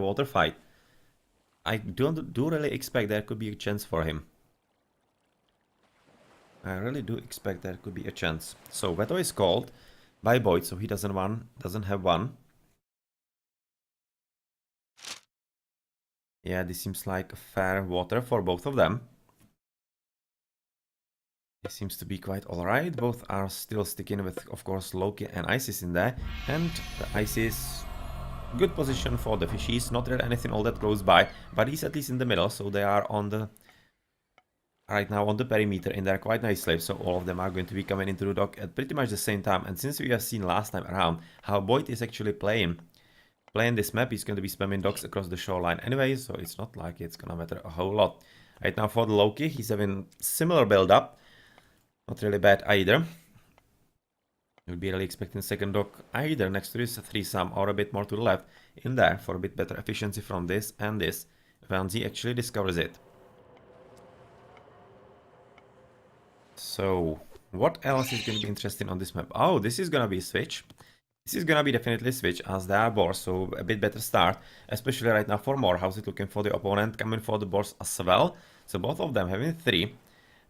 water fight. I do really expect there could be a chance for him. I really do expect there could be a chance. So veto is called by BoIt, so he doesn't have one. Yeah, this seems like fair water for both of them. It seems to be quite alright. Both are still sticking with, of course, Loki and Isis in there. And the Isis, good position for the fishies. Not really anything all that close by, but he's at least in the middle, so they are on the right now on the perimeter in there quite nicely. So all of them are going to be coming into the dock at pretty much the same time. And since we have seen last time around how BoIt is actually playing this map, he's going to be spamming docks across the shoreline anyway, so it's not like it's gonna matter a whole lot. Right now for the Loki, he's having similar build up. Not really bad either. You'd be really expecting second dock either next to this threesome or a bit more to the left in there for a bit better efficiency from this and this once he actually discovers it. So what else is going to be interesting on this map? Oh, this is going to be a switch. This is going to be definitely a switch as they are boars, so a bit better start, especially right now for more. How's it looking for the opponent? Coming for the boars as well. So both of them having 3.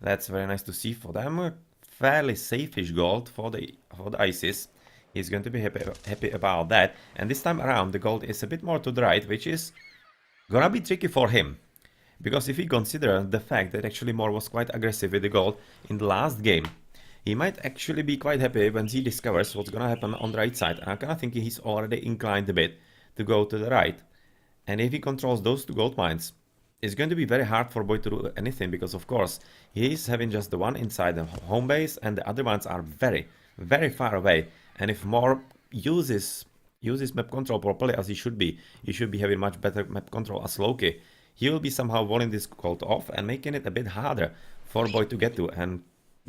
That's very nice to see for them. Fairly safe-ish gold for the Isis. He's going to be happy about that. And this time around, the gold is a bit more to the right, which is gonna be tricky for him. Because if we consider the fact that actually Moore was quite aggressive with the gold in the last game, he might actually be quite happy when he discovers what's gonna happen on the right side. And I'm kinda thinking he's already inclined a bit to go to the right. And if he controls those 2 gold mines, it's going to be very hard for BoIt to do anything, because of course he is having just the one inside the home base and the other ones are very, very far away. And if Moore uses map control properly as he should be having much better map control as Loki. He will be somehow walling this gold off and making it a bit harder for BoIt to get to. And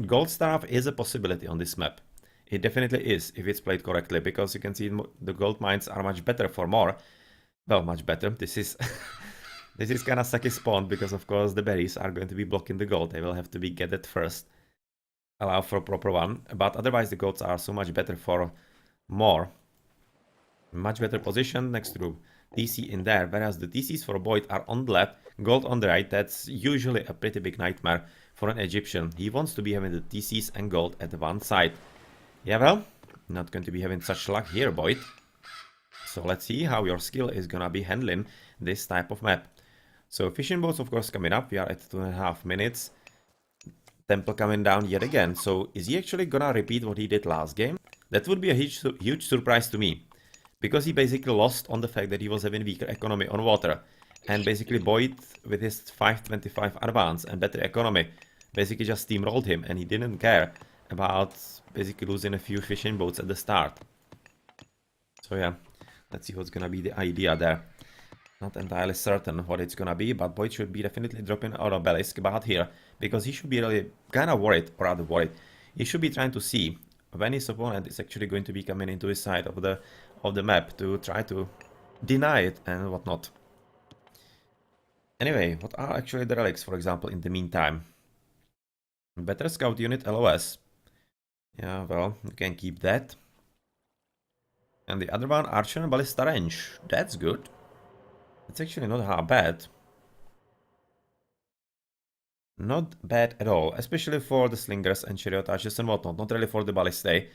gold starve is a possibility on this map. It definitely is if it's played correctly, because you can see the gold mines are much better for Moore. Well, much better. This is this is kind of sucky spawn, because of course the berries are going to be blocking the gold. They will have to be gathered first. Allow for a proper one. But otherwise the golds are so much better for Moore. Much better position next to TC in there, whereas the TCs for BoIt are on the left, gold on the right. That's usually a pretty big nightmare for an Egyptian. He wants to be having the TCs and gold at one side. Yeah, well, not going to be having such luck here, BoIt. So let's see how your skill is gonna be handling this type of map. So fishing boats, of course, coming up. We are at 2.5 minutes. Temple coming down yet again. So is he actually gonna repeat what he did last game? That would be a huge surprise to me, because he basically lost on the fact that he was having weaker economy on water. And basically BoIt, with his 525 advance and better economy, basically just steamrolled him, and he didn't care about basically losing a few fishing boats at the start. So yeah, let's see what's gonna be the idea there. Not entirely certain what it's gonna be, but BoIt should be definitely dropping out of Obelisk about here, because he should be really kind of worried, or rather worried. He should be trying to see when his opponent is actually going to be coming into his side of the map to try to deny it and whatnot. Anyway, what are actually the relics, for example, in the meantime? Better scout unit LOS. Yeah, well, you can keep that. And the other one, archer and ballista range. That's good. It's actually not half bad. Not bad at all, especially for the slingers and chariotages and whatnot. Not really for the ballistae.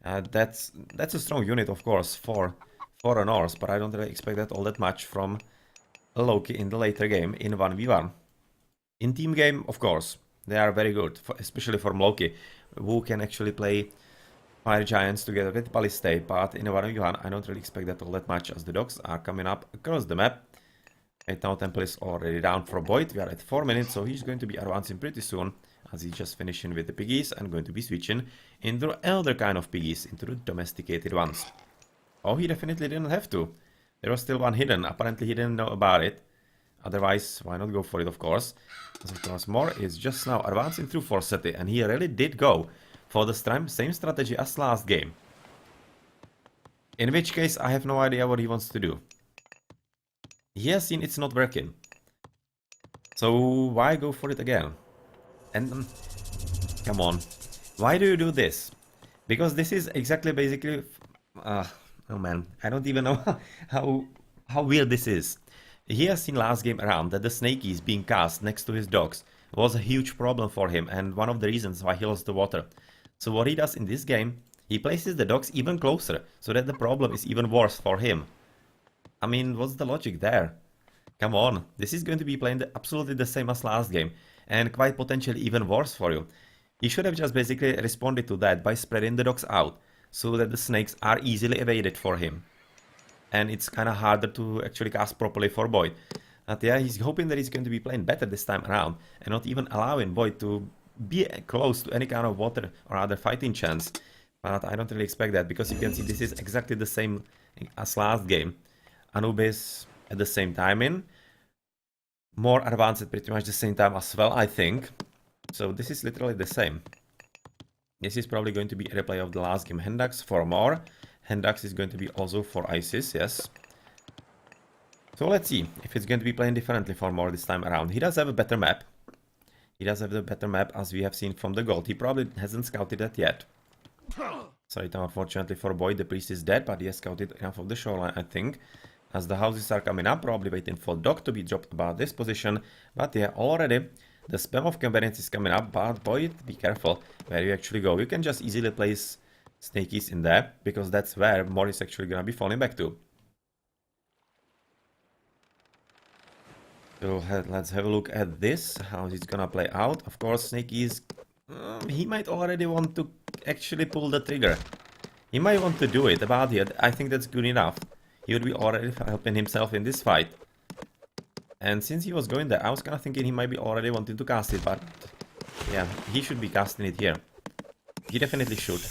That's a strong unit, of course, for a Norse, but I don't really expect that all that much from a Loki in the later game in 1v1. In team game, of course, they are very good, especially for Loki, who can actually play fire giants together with ballistae, but in a 1v1 I don't really expect that all that much, as the dogs are coming up across the map. Right now Temple is already down for BoIt. We are at 4 minutes, so he's going to be advancing pretty soon, as he's just finishing with the piggies and going to be switching into another kind of piggies, into the domesticated ones. Oh, he definitely didn't have to. There was still one hidden. Apparently he didn't know about it. Otherwise, why not go for it, of course. As of course, Moore is just now advancing through Force City, and he really did go for the same strategy as last game. In which case, I have no idea what he wants to do. He has seen it's not working. So why go for it again? And come on, why do you do this? Because this is exactly basically oh man, I don't even know how weird this is. He has seen last game around that the snakies being cast next to his docks was a huge problem for him and one of the reasons why he lost the water. So what he does in this game, he places the docks even closer so that the problem is even worse for him. I mean, what's the logic there? Come on, this is going to be playing absolutely the same as last game and quite potentially even worse for you. He should have just basically responded to that by spreading the docks out so that the snakes are easily evaded for him. And it's kind of harder to actually cast properly for BoIt. But yeah, he's hoping that he's going to be playing better this time around and not even allowing BoIt to be close to any kind of water or other fighting chance. But I don't really expect that because you can see this is exactly the same as last game. Anubis at the same timing. More advanced at pretty much the same time as well, I think. So this is literally the same. This is probably going to be a replay of the last game. Hendux for more. Hendux is going to be also for ISIS, yes. So let's see if it's going to be playing differently for more this time around. He does have a better map. He does have the better map as we have seen from the gold. He probably hasn't scouted that yet. So right now, unfortunately for BoIt, the priest is dead, but he has scouted enough of the shoreline, I think. As the houses are coming up, probably waiting for dock to be dropped about this position. But yeah, already the spam of companions is coming up, but BoIt, be careful where you actually go. You can just easily place snakies in there, because that's where more is actually gonna be falling back to. So let's have a look at this, how it's gonna play out. Of course, snakies, he might already want to actually pull the trigger. He might want to do it, but yeah, I think that's good enough. He would be already helping himself in this fight. And since he was going there, I was kind of thinking he might be already wanting to cast it, but yeah, he should be casting it here. He definitely should.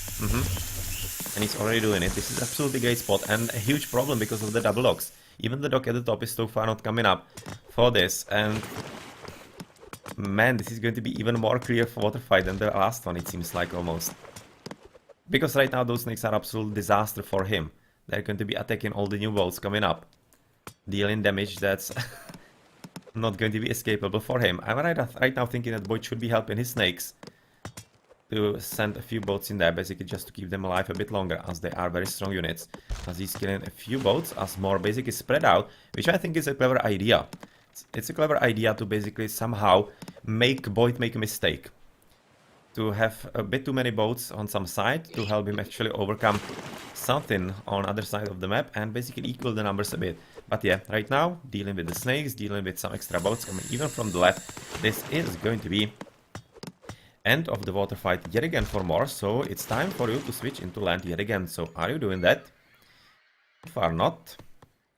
And he's already doing it. This is absolutely a great spot and a huge problem because of the double docks. Even the dock at the top is so far not coming up for this. And man, this is going to be even more clear for water fight than the last one, it seems like almost. Because right now those snakes are absolute disaster for him. They're going to be attacking all the new boats coming up, dealing damage that's not going to be escapable for him. I'm right now thinking that BoIt should be helping his snakes to send a few boats in there, basically just to keep them alive a bit longer, as they are very strong units. As he's killing a few boats, as more basically spread out, which I think is a clever idea. It's a clever idea to basically somehow make BoIt make a mistake. To have a bit too many boats on some side to help him actually overcome something on other side of the map and basically equal the numbers a bit. But yeah, right now, dealing with the snakes, dealing with some extra boats coming even from the left, this is going to be end of the water fight yet again for more, so it's time for you to switch into land yet again. So are you doing that? So far not.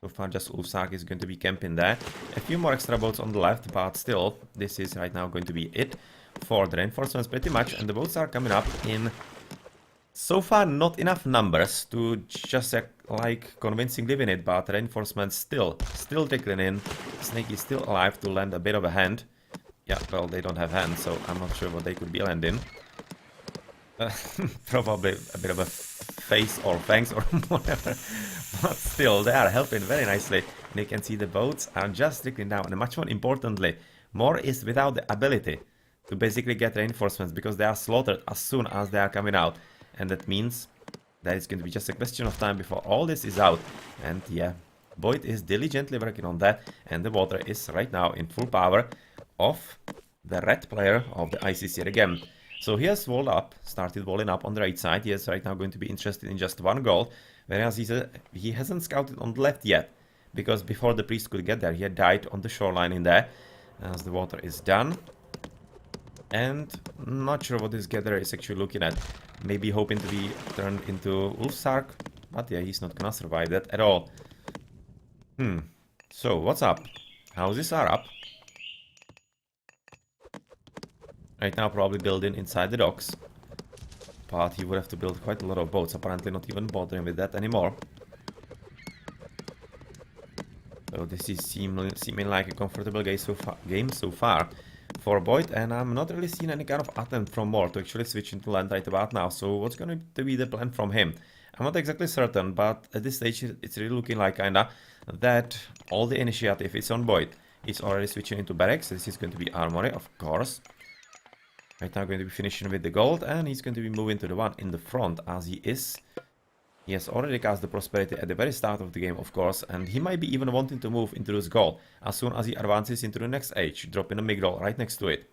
So far just Ulfsark is going to be camping there. A few more extra boats on the left, but still, this is right now going to be it for the reinforcements pretty much, and the boats are coming up in so far not enough numbers to just like convincingly win it, but reinforcements still trickling in. Snake is still alive to lend a bit of a hand. Yeah, well, they don't have hands, so I'm not sure what they could be landing. Probably a bit of a face or fangs or whatever. But still, they are helping very nicely. And you can see the boats are just trickling down. And much more importantly, more is without the ability to basically get reinforcements, because they are slaughtered as soon as they are coming out. And that means that it's going to be just a question of time before all this is out. And yeah, BoIt is diligently working on that. And the water is right now in full power of the red player of the ISIS yet again. So he has walled up, started walling up on the right side. He is right now going to be interested in just one goal, whereas he hasn't scouted on the left yet, because before the priest could get there, he had died on the shoreline in there, as the water is done. And not sure what this gatherer is actually looking at. Maybe hoping to be turned into Ulfsark, but yeah, he's not gonna survive that at all. So what's up? Houses are up. Right now probably building inside the docks, but he would have to build quite a lot of boats, apparently not even bothering with that anymore. So this is seeming like a comfortable game so far for BoIt, and I'm not really seeing any kind of attempt from more to actually switch into land right about now. So what's going to be the plan from him? I'm not exactly certain, but at this stage it's really looking like kinda that all the initiative is on BoIt. He's already switching into barracks. This is going to be armory, of course. Right now going to be finishing with the gold, and he's going to be moving to the one in the front, as he is He has already cast the Prosperity at the very start of the game, of course, and he might be even wanting to move into this goal as soon as he advances into the next age, dropping a Migdol right next to it.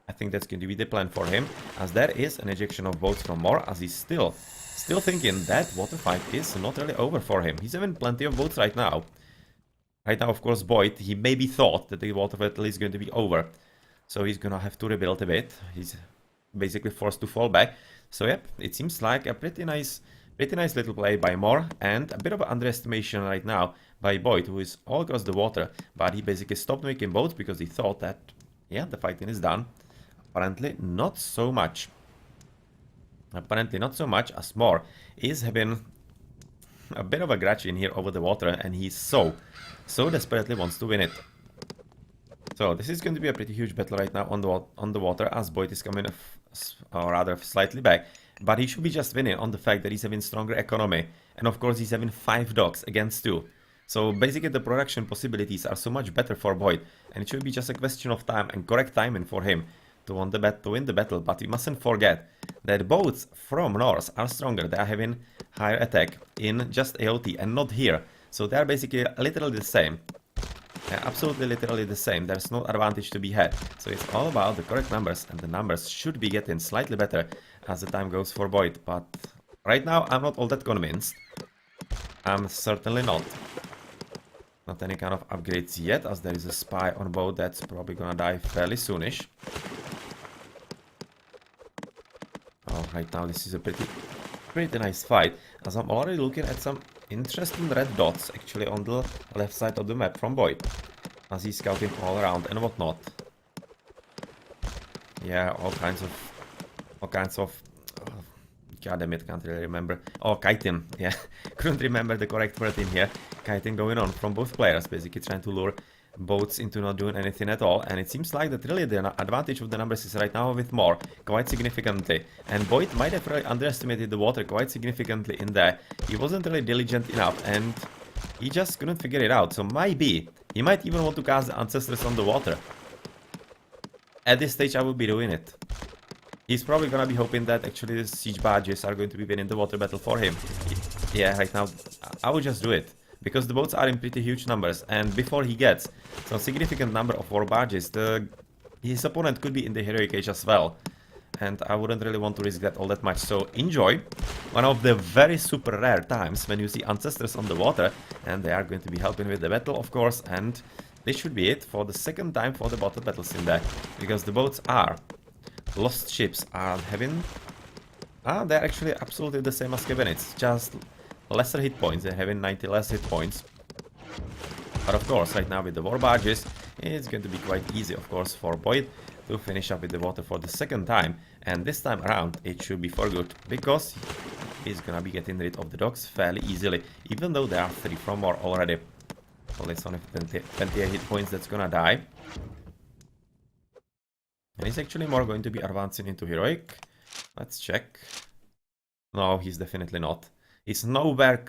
I think that's going to be the plan for him, as there is an ejection of boats from Mor, as he's still thinking that water fight is not really over for him. He's having plenty of boats right now. Right now, of course, BoIt, he maybe thought that the water battle is going to be over, so he's gonna have to rebuild a bit. He's basically forced to fall back. So yep, it seems like a pretty nice little play by Mor, and a bit of an underestimation right now by BoIt, who is all across the water, but he basically stopped making boats because he thought that, yeah, the fighting is done. Apparently not so much. Apparently not so much, as Mor is having a bit of a grudge in here over the water, and he so desperately wants to win it. So this is going to be a pretty huge battle right now on the water, as BoIt is coming or rather slightly back, but he should be just winning on the fact that he's having stronger economy, and of course he's having 5 docks against 2. So basically the production possibilities are so much better for BoIt, and it should be just a question of time and correct timing for him to win the battle. But we mustn't forget that boats from North are stronger. They are having higher attack in just AOT and not here, so they are basically literally the same. Absolutely literally the same. There's no advantage to be had. So it's all about the correct numbers, and the numbers should be getting slightly better as the time goes for BoIt. But right now I'm not all that convinced. I'm certainly not. Not any kind of upgrades yet, as there is a spy on boat that's probably gonna die fairly soonish. Oh, right now this is a pretty nice fight, as I'm already looking at some interesting red dots actually on the left side of the map from BoIt, as he's scouting all around and whatnot. Yeah, all kinds of god damn it, can't really remember. Oh, kiting, yeah. Couldn't remember the correct word in here. Kiting going on from both players, basically trying to lure boats into not doing anything at all, and it seems like that really the advantage of the numbers is right now with Mor quite significantly, and BoIt might have really underestimated the water quite significantly in there. He wasn't really diligent enough, and he just couldn't figure it out, so maybe he might even want to cast the Ancestors on the water. At this stage I would be doing it. He's probably gonna be hoping that actually the siege barges are going to be winning the water battle for him. Yeah, right now I would just do it, because the boats are in pretty huge numbers, and before he gets some significant number of war barges, his opponent could be in the heroic age as well, and I wouldn't really want to risk that all that much. So enjoy one of the very super rare times when you see Ancestors on the water, and they are going to be helping with the battle, of course, and this should be it for the second time for the water battles in there, because the boats are lost ships are having they're actually absolutely the same as cabinets, just lesser hit points. They're having 90 less hit points. But of course, right now with the war barges, it's going to be quite easy, of course, for BoIt to finish up with the water for the second time. And this time around, it should be for good, because he's gonna be getting rid of the docks fairly easily, even though there are 3 from Mor already. Well, it's only 28 hit points that's gonna die. And he's actually more going to be advancing into heroic. Let's check. No, he's definitely not. He's nowhere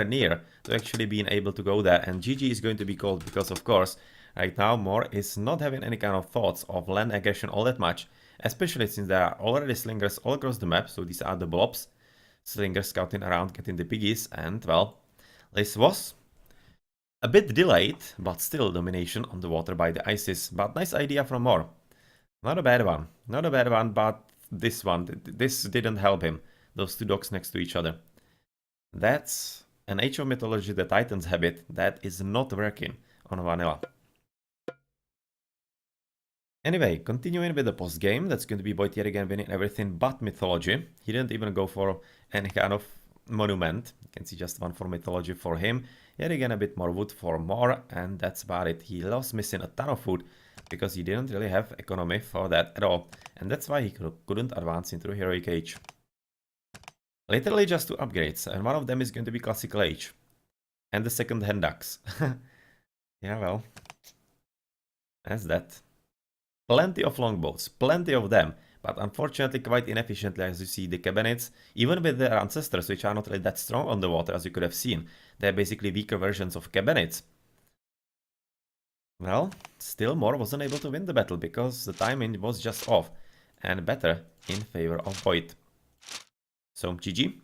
near to actually being able to go there, and GG is going to be called, because of course right now Mor is not having any kind of thoughts of land aggression all that much, especially since there are already slingers all across the map. So these are the blobs, slingers scouting around getting the piggies, and well, this was a bit delayed, but still domination on the water by the ISIS. But nice idea from Mor. Not a bad one, but this didn't help him. Those 2 docks next to each other. That's an Age of Mythology, the Titans habit that is not working on vanilla. Anyway, continuing with the post game, that's going to be BoIt yet again winning everything but Mythology. He didn't even go for any kind of monument. You can see just 1 for Mythology for him. Yet again a bit more wood for Mor, and that's about it. He lost missing a ton of food, because he didn't really have economy for that at all, and that's why he couldn't advance into the heroic age. Literally just 2 upgrades, and one of them is going to be Classical Age, and the second hand ducks. Yeah, well, that's that. Plenty of longbows, plenty of them, but unfortunately quite inefficiently, as you see the cabinets, even with their Ancestors, which are not really that strong on the water, as you could have seen. They're basically weaker versions of cabinets. Well, still Mor wasn't able to win the battle, because the timing was just off, and better in favor of BoIt. So GG.